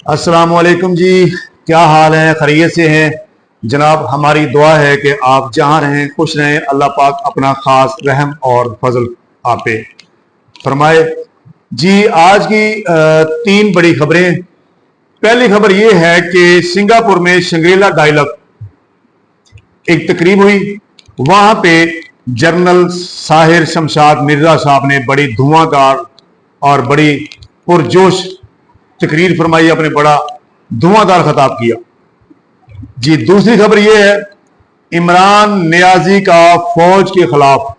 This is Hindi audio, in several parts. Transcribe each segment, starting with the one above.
अस्सलाम वालेकुम जी। क्या हाल है? खैरियत से हैं जनाब? हमारी दुआ है कि आप जहां रहें खुश रहें। अल्लाह पाक अपना खास रहम और फजल आप पे फरमाए जी। आज की तीन बड़ी खबरें। पहली खबर यह है कि सिंगापुर में शंग्रीला डायलॉग एक तकरीब हुई। वहां पे जनरल साहिर शमशाद मिर्जा साहब ने बड़ी धुआंधार और बड़ी पुरजोश तकरीर फरमाई, अपने बड़ा धुआंधार खिताब किया जी। दूसरी खबर यह है, इमरान नियाजी का फौज के खिलाफ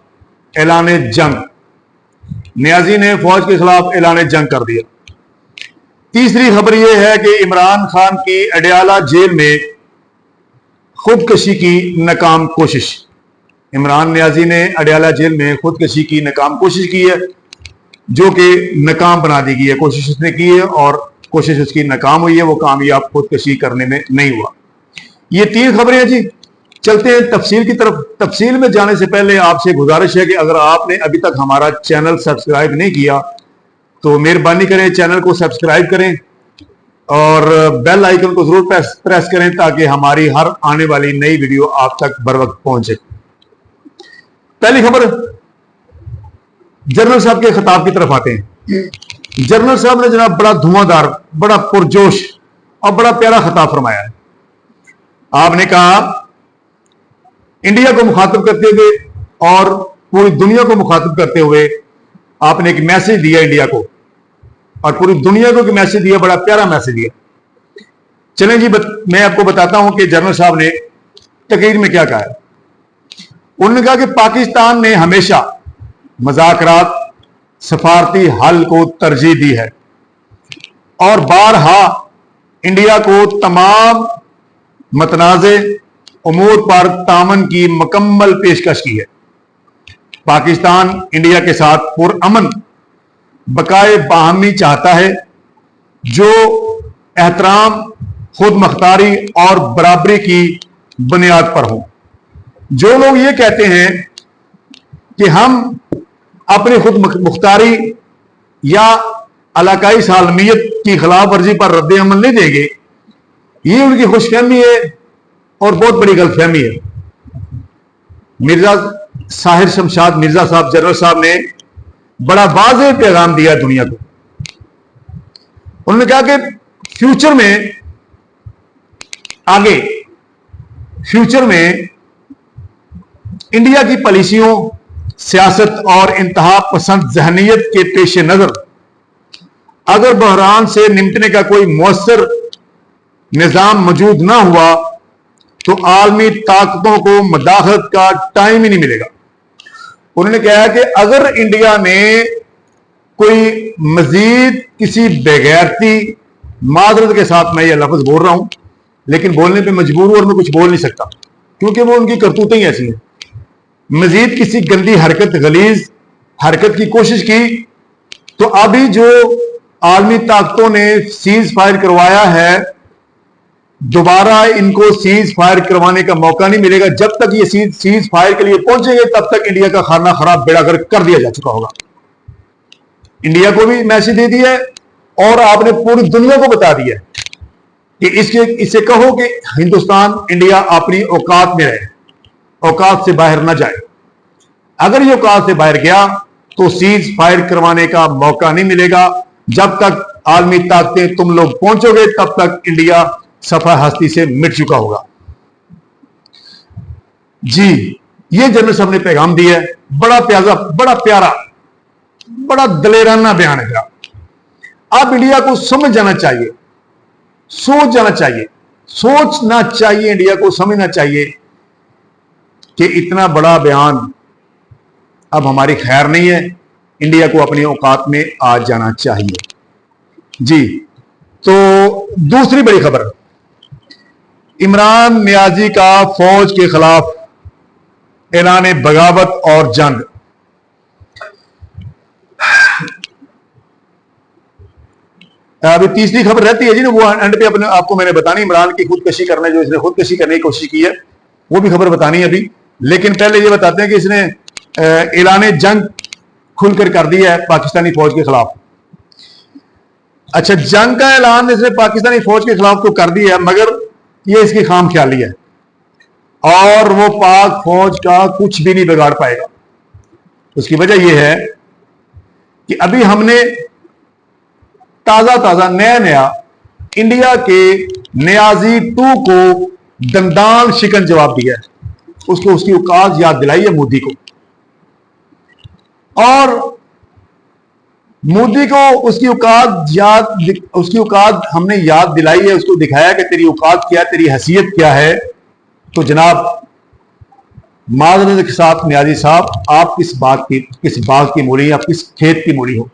ऐलान जंग। नियाजी ने फौज के खिलाफ ऐलान जंग कर दिया। तीसरी खबर यह है कि इमरान खान की अडयाला जेल में खुदकशी की नाकाम कोशिश। इमरान नियाजी ने अडयाला जेल में खुदकशी की नाकाम कोशिश की है, जो कि नाकाम बना दी गई है। कोशिश उसने की है और कोशिश उसकी नाकाम हुई है, वो कामयाब खुदकशी करने में नहीं हुआ। ये तीन खबरें हैं जी। चलते हैं तफसील की तरफ। तफसील में जाने से पहले आपसे गुजारिश है कि अगर आपने अभी तक हमारा चैनल सब्सक्राइब नहीं किया तो मेहरबानी करें, चैनल को सब्सक्राइब करें और बेल आइकन को जरूर प्रेस करें ताकि हमारी हर आने वाली नई वीडियो आप तक बर वक्त पहुंचे। पहली खबर, जनरल साहब के खिताब की तरफ आते हैं। जनरल साहब ने जनाब बड़ा धुआंधार, बड़ा पुरजोश और बड़ा प्यारा खिताब फरमाया है। आपने कहा, इंडिया को मुखातिब करते हुए और पूरी दुनिया को मुखातिब करते हुए आपने एक मैसेज दिया इंडिया को और पूरी दुनिया को एक मैसेज दिया, बड़ा प्यारा मैसेज दिया। चलें जी, मैं आपको बताता हूं कि जनरल साहब ने तकरीर में क्या कहा है। उन्होंने कहा कि पाकिस्तान ने हमेशा मुज़ाकरात, सफारती हल को तरजीह दी है और बारहा इंडिया को तमाम मतनाज़े उमूर पर तामन की मुकम्मल पेशकश की है। पाकिस्तान इंडिया के साथ पुरअमन बकाए बाहमी चाहता है, जो एहतराम, खुद मुख्तारी और बराबरी की बुनियाद पर हो। जो लोग ये कहते हैं कि हम अपनी खुद मुख्तारी या इलाकाई सालमियत की खिलाफ वर्जी पर रद्द अमल नहीं देंगे, ये उनकी खुशफहमी है और बहुत बड़ी गलतफहमी है। मिर्जा साहिर शमशाद मिर्जा साहब, जनरल साहब ने बड़ा वाज़ेह पैगाम दिया दुनिया को। उन्होंने कहा कि फ्यूचर में, आगे फ्यूचर में इंडिया की पॉलिसियों, सियासत और इंतहा पसंद जहनीत के पेश नजर अगर बहरान से निपटने का कोई मौसर निजाम मौजूद ना हुआ तो आलमी ताकतों को मदाखलत का टाइम ही नहीं मिलेगा। उन्होंने कहा कि अगर इंडिया में कोई मजीद किसी बेगैरती, मादरत के साथ मैं ये लफ्ज बोल रहा हूं लेकिन बोलने पे मजबूर हूं और मैं कुछ बोल नहीं सकता क्योंकि वो उनकी करतूतें ही ऐसी हैं, मजीद किसी गंदी हरकत, गलीज हरकत की कोशिश की तो अभी जो आलमी ताकतों ने सीज फायर करवाया है, दोबारा इनको सीज फायर करवाने का मौका नहीं मिलेगा। जब तक ये सीज फायर के लिए पहुंचेंगे तब तक इंडिया का खाना खराब बेड़ागर कर दिया जा चुका होगा। इंडिया को भी मैसेज दे दिया है और आपने पूरी दुनिया को बता दिया कि इससे कहो कि हिंदुस्तान, इंडिया अपनी औकात में रहे, औकात से बाहर ना जाए। अगर ये औकात से बाहर गया तो सीज फायर करवाने का मौका नहीं मिलेगा। जब तक आलमी ताकतें तुम लोग पहुंचोगे तब तक इंडिया सफा हस्ती से मिट चुका होगा। जी, ये जनरल साहब ने पैगाम दिया है। बड़ा प्यारा, बड़ा दलेराना बयान है। अब इंडिया को समझ जाना चाहिए, सोच जाना चाहिए, सोचना चाहिए, इंडिया को समझना चाहिए कि इतना बड़ा बयान अब हमारी खैर नहीं है। इंडिया को अपनी औकात में आ जाना चाहिए जी। तो दूसरी बड़ी खबर, इमरान नियाजी का फौज के खिलाफ ऐलान बगावत और जंग। अभी तीसरी खबर रहती है जी ना, वो एंड पे अपने आपको मैंने बतानी, इमरान की खुदकशी करने, जो इसने खुदकशी करने की कोशिश की है वो भी खबर बतानी है अभी। लेकिन पहले ये बताते हैं कि इसने ऐलान जंग खुलकर कर दिया है पाकिस्तानी फौज के खिलाफ। अच्छा, जंग का ऐलान इसने पाकिस्तानी फौज के खिलाफ तो कर दिया, मगर ये इसकी खाम ख्याली है और वो पाक फौज का कुछ भी नहीं बिगाड़ पाएगा। उसकी वजह यह है कि अभी हमने ताजा ताजा नया नया इंडिया के नियाजी 2 को दंदान शिकन जवाब दिया है। उसको उसकी औकात याद दिलाई है मोदी को, और मोदी को उसकी औकात हमने याद दिलाई है, उसको दिखाया कि तेरी औकात क्या है, तेरी हैसियत क्या है। तो जनाब माजरत के साथ नियाजी साहब, आप किस बाग की मूली, आप किस खेत की मूली हो?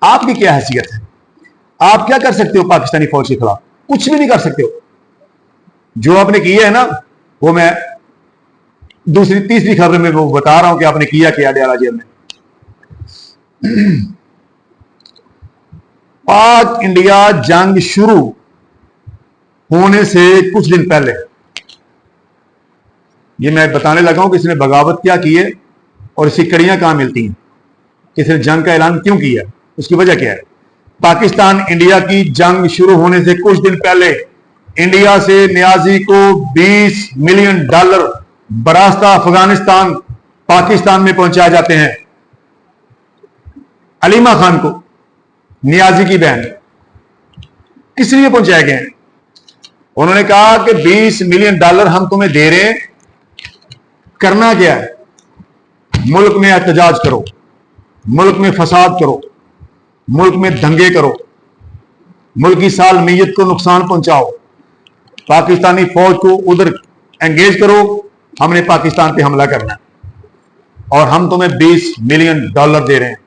आपकी क्या हैसियत है? आप क्या कर सकते हो पाकिस्तानी फौज के खिलाफ? कुछ भी नहीं कर सकते हो। जो आपने किया है ना, वो मैं दूसरी तीसरी खबर में वो बता रहा हूं कि आपने किया क्या अडयाला जेल में। पाक इंडिया जंग शुरू होने से कुछ दिन पहले ये मैं बताने लगा हूं कि इसने बगावत क्या की है और इसकी कड़ियां कहां मिलती हैं, इसने जंग का ऐलान क्यों किया, उसकी वजह क्या है। पाकिस्तान इंडिया की जंग शुरू होने से कुछ दिन पहले इंडिया से नियाजी को $20 मिलियन बरास्ता अफगानिस्तान पाकिस्तान में पहुंचाए जाते हैं। अलीमा खान को, नियाजी की बहन, किस लिए पहुंचाए गए हैं? उन्होंने कहा कि $20 मिलियन हम तुम्हें दे रहे हैं, करना क्या है? मुल्क में एहतजाज करो, मुल्क में फसाद करो, मुल्क में दंगे करो, मुल्क की सालमियत को नुकसान पहुंचाओ, पाकिस्तानी फौज को उधर एंगेज करो, हमने पाकिस्तान पे हमला करना है और हम तुम्हें $20 मिलियन दे रहे हैं।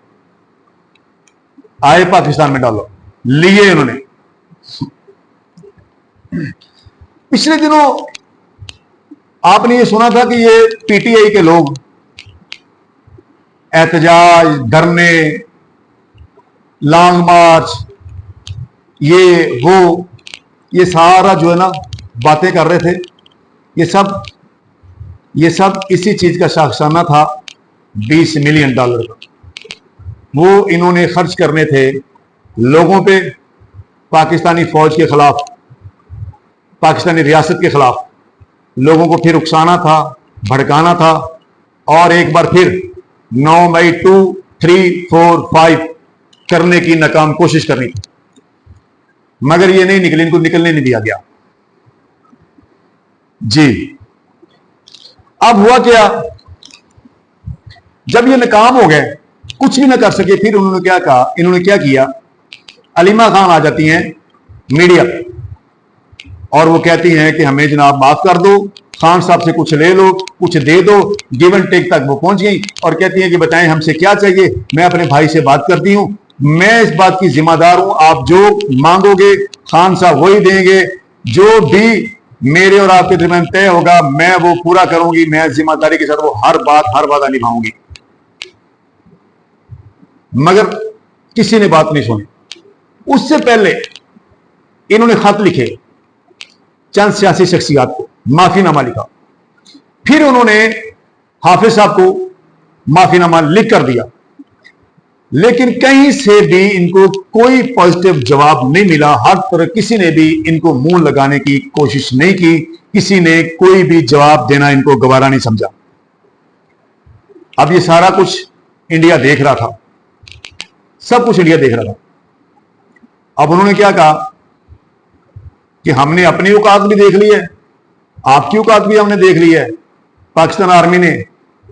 आए पाकिस्तान में डॉलर लिए उन्होंने। पिछले दिनों आपने ये सुना था कि ये पीटीआई के लोग एहतजाज, धरने, लॉन्ग मार्च, ये सारा जो है ना बातें कर रहे थे, ये सब इसी चीज का शाखसाना था, $20 मिलियन का। वो इन्होंने खर्च करने थे लोगों पे, पाकिस्तानी फौज के खिलाफ, पाकिस्तानी रियासत के खिलाफ लोगों को फिर उकसाना था, भड़काना था और एक बार फिर 9 मई 2, 3, 4, 5 करने की नाकाम कोशिश करनी थी, मगर ये नहीं निकले, इनको निकलने नहीं दिया गया। जी, अब हुआ क्या, जब ये नाकाम हो गए, कुछ भी ना कर सके, फिर उन्होंने क्या कहा, इन्होंने क्या किया, अलीमा खान आ जाती हैं मीडिया और वो कहती हैं कि हमें जनाब माफ कर दो, खान साहब से कुछ ले लो, कुछ दे दो, गिव एंड टेक तक वो पहुंच गई और कहती हैं कि बताएं हमसे क्या चाहिए, मैं अपने भाई से बात करती हूं, मैं इस बात की जिम्मेदार हूं, आप जो मांगोगे खान साहब वही देंगे, जो भी मेरे और आपके दरमियान तय होगा मैं वो पूरा करूंगी, मैं जिम्मेदारी के साथ वो हर वादा निभाऊंगी। मगर किसी ने बात नहीं सुनी। उससे पहले इन्होंने खत लिखे चंद सियासी शख्सियात को, माफीनामा लिखा, फिर उन्होंने हाफिज साहब को माफीनामा लिख कर दिया, लेकिन कहीं से भी इनको कोई पॉजिटिव जवाब नहीं मिला। हर तरह किसी ने भी इनको मुंह लगाने की कोशिश नहीं की, किसी ने कोई भी जवाब देना इनको गवारा नहीं समझा। अब ये सारा कुछ इंडिया देख रहा था, सब कुछ इंडिया देख रहा था। अब उन्होंने क्या कहा कि हमने अपनी औकात भी देख ली है, आपकी औकात भी हमने देख ली है, पाकिस्तान आर्मी ने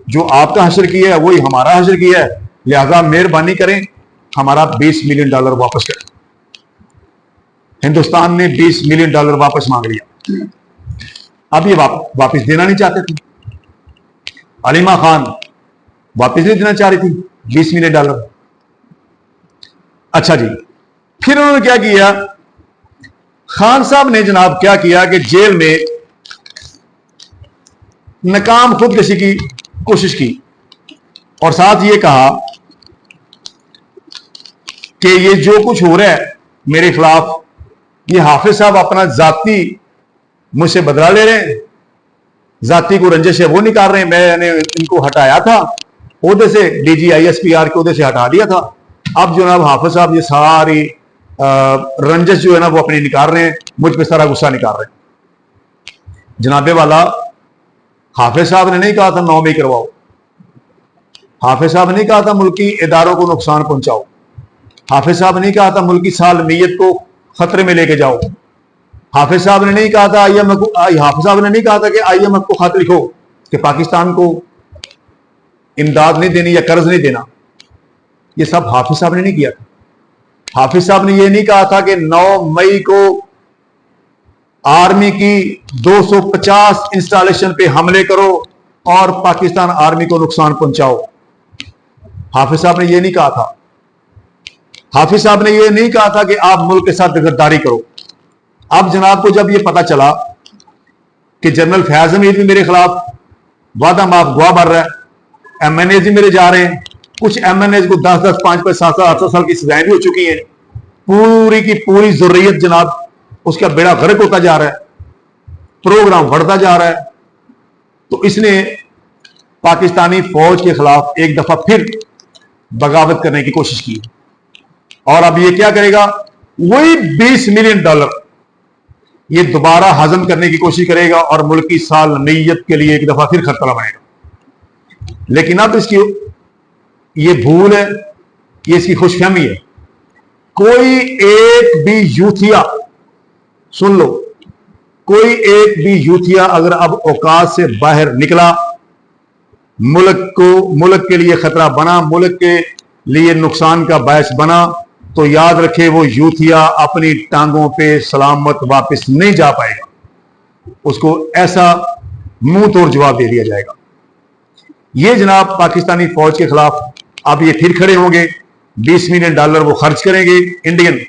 जो आपका हशर किया है वही हमारा हशर किया है, लिहाजा मेहरबानी करें हमारा $20 मिलियन वापस करें। हिंदुस्तान ने $20 मिलियन वापस मांग लिया। अब ये वापस देना नहीं चाहते थे, अलीमा खान वापस नहीं देना चाह रही थी $20 मिलियन। अच्छा जी, फिर उन्होंने क्या किया, खान साहब ने जनाब क्या किया कि जेल में नाकाम खुदकशी की कोशिश की और साथ ये कहा कि ये जो कुछ हो रहा है मेरे खिलाफ, ये हाफिज साहब अपना जाती मुझसे बदला ले रहे हैं, जाती को रंजिश है वो निकाल रहे हैं। मैंने इनको हटाया था ओहदे से, DG ISPR के ओहदे से हटा दिया था। अब जनाब हाफिज साहब ये सारी रंजस जो है ना वो अपनी निकाल रहे हैं, मुझ पे सारा गुस्सा निकाल रहे हैं। जनाबे वाला, हाफिज साहब ने नहीं कहा था 9 मई करवाओ, हाफिज साहब ने नहीं कहा था मुल्की इदारों को नुकसान पहुंचाओ, हाफिज साहब ने नहीं कहा था मुल्की सालमियत को खतरे में लेके जाओ, हाफिज साहब ने नहीं कहा था हाफिज साहब ने नहीं कहा था कि IMF को खत लिखो कि पाकिस्तान को इमदाद नहीं देनी या कर्ज नहीं देना। ये सब हाफिज साहब ने नहीं किया था। हाफिज साहब ने यह नहीं कहा था कि 9 मई को आर्मी की 250 इंस्टॉलेशन पे हमले करो और पाकिस्तान आर्मी को नुकसान पहुंचाओ। हाफिज साहब ने यह नहीं कहा था। हाफिज साहब ने यह नहीं कहा था कि आप मुल्क के साथ गद्दारी करो। अब जनाब को जब यह पता चला कि जनरल फैज हमीद भी मेरे खिलाफ वादा माफ गवाह भर रहा है, MNAs भी मेरे जा रहे हैं, कुछ MNAs को 10-10, 5-5, 7-7, 8 साल की सजाएं भी हो चुकी हैं, पूरी की पूरी ज़ुर्रियत जनाब उसका बेड़ा गर्क होता जा रहा है, प्रोग्राम बढ़ता जा रहा है। तो इसने पाकिस्तानी फौज के खिलाफ एक दफा फिर बगावत करने की कोशिश की और अब ये क्या करेगा, वही $20 मिलियन ये दोबारा हजम करने की कोशिश करेगा और मुल्क की सालमियत के लिए एक दफा फिर खतरा बनेगा। लेकिन अब इसकी ये भूल है, ये इसकी खुशफहमी है। कोई एक भी यूथिया, सुन लो, कोई एक भी यूथिया अगर अब औकात से बाहर निकला, मुल्क के लिए खतरा बना, मुल्क के लिए नुकसान का बायस बना, तो याद रखे वो यूथिया अपनी टांगों पे सलामत वापस नहीं जा पाएगा। उसको ऐसा मुंह तोड़ जवाब दे दिया जाएगा। ये जनाब पाकिस्तानी फौज के खिलाफ अब ये फिर खड़े होंगे, $20 मिलियन वो खर्च करेंगे इंडियन,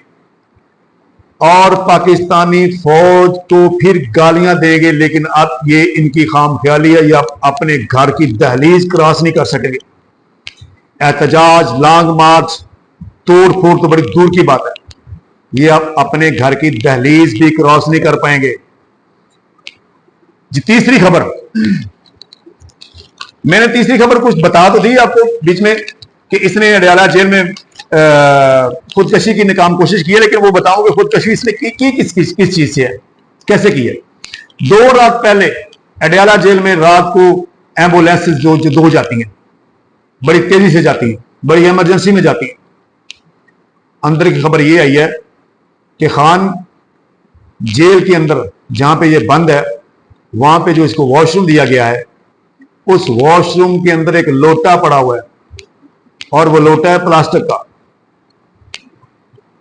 और पाकिस्तानी फौज को फिर गालियां देंगे। लेकिन अब ये इनकी खाम ख्याली है, या अपने घर की दहलीज क्रॉस नहीं कर सकेंगे। एहतजाज, लॉन्ग मार्च, तोड़ फोड़ तो बड़ी दूर की बात है, ये अब अपने घर की दहलीज भी क्रॉस नहीं कर पाएंगे। जी, तीसरी खबर, मैंने तीसरी खबर कुछ बता तो दी आपको बीच में कि इसने अडयाला जेल में खुदकशी की नाकाम कोशिश की है, लेकिन वो बताऊं कि खुदकशी इसने की किस चीज से है, कैसे की है। 2 रात पहले अडयाला जेल में रात को एम्बुलेंसेस जो दो जाती हैं, बड़ी तेजी से जाती हैं, बड़ी इमरजेंसी में जाती हैं। अंदर की खबर यह आई है कि खान जेल के अंदर जहां पे ये बंद है, वहां पे जो इसको वॉशरूम दिया गया है, उस वॉशरूम के अंदर एक लोटा पड़ा हुआ है और वो लोटा है प्लास्टिक का।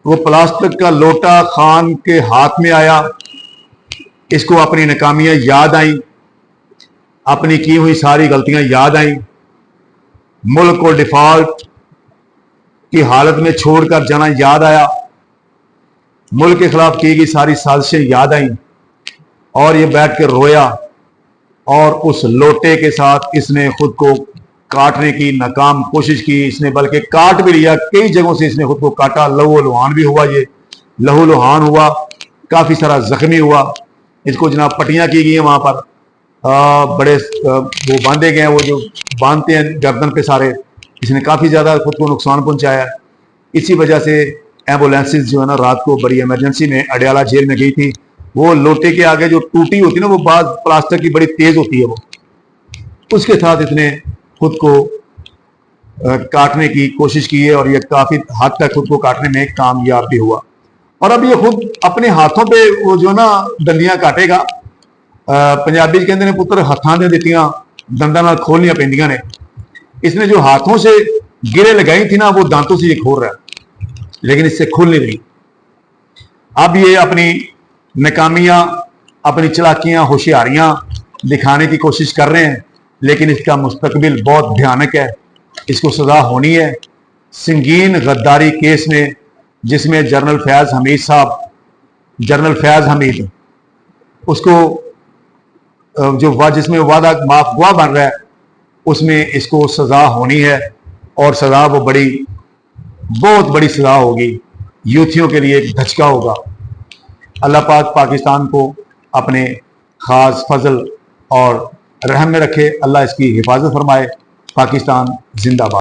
वो प्लास्टिक का लोटा खान के हाथ में आया, इसको अपनी नाकामियां याद आई, अपनी की हुई सारी गलतियां याद आई, मुल्क को डिफॉल्ट की हालत में छोड़कर जाना याद आया, मुल्क के खिलाफ की गई सारी साजिशें याद आई, और ये बैठ कर रोया। और उस लोटे के साथ इसने खुद को काटने की नाकाम कोशिश की। इसने बल्कि काट भी लिया, कई जगहों से इसने खुद को काटा, लहू लुहान भी हुआ, ये लहू लुहान हुआ, काफी सारा जख्मी हुआ। इसको जनाब पट्टियां की गई हैं वहां पर, बड़े वो बांधे गए हैं, वो जो बांधते हैं गर्दन पे सारे, इसने काफी ज्यादा खुद को नुकसान पहुंचाया। इसी वजह से एम्बुलेंसेस जो है ना रात को बड़ी इमरजेंसी में अडयाला जेल में गई थी। वो लोटे के आगे जो टूटी होती है ना, वो बाज प्लास्टिक की बड़ी तेज होती है, वो उसके साथ इसने खुद को काटने की कोशिश की है और ये काफी हद तक खुद को काटने में कामयाब भी हुआ। और अब ये खुद अपने हाथों पे वो जो ना दंदियां काटेगा। पंजाबी कहते हैं पुत्र हथां दे दित्तियां दंदां नाल खोलनियां पैंदियां ने। इसने जो हाथों से गिरे लगाई थी ना, वो दांतों से ये खोल रहा है, लेकिन इससे खुल नहीं रही। अब ये अपनी नाकामियां, अपनी चालाकियां, होशियारियां दिखाने की कोशिश कर रहे हैं, लेकिन इसका मुस्तकबिल बहुत भयानक है। इसको सजा होनी है। संगीन गद्दारी केस में, जिसमें जनरल फैज हमीद उसको जो जिसमें वादा माफ गवाह बन रहा है, उसमें इसको सजा होनी है। और सजा वो बहुत बड़ी सजा होगी, यूथियों के लिए एक धचका होगा। अल्लाह पाक पाकिस्तान को अपने खास फजल और रहम में रखे। अल्लाह इसकी हिफाजत फरमाए। पाकिस्तान जिंदाबाद।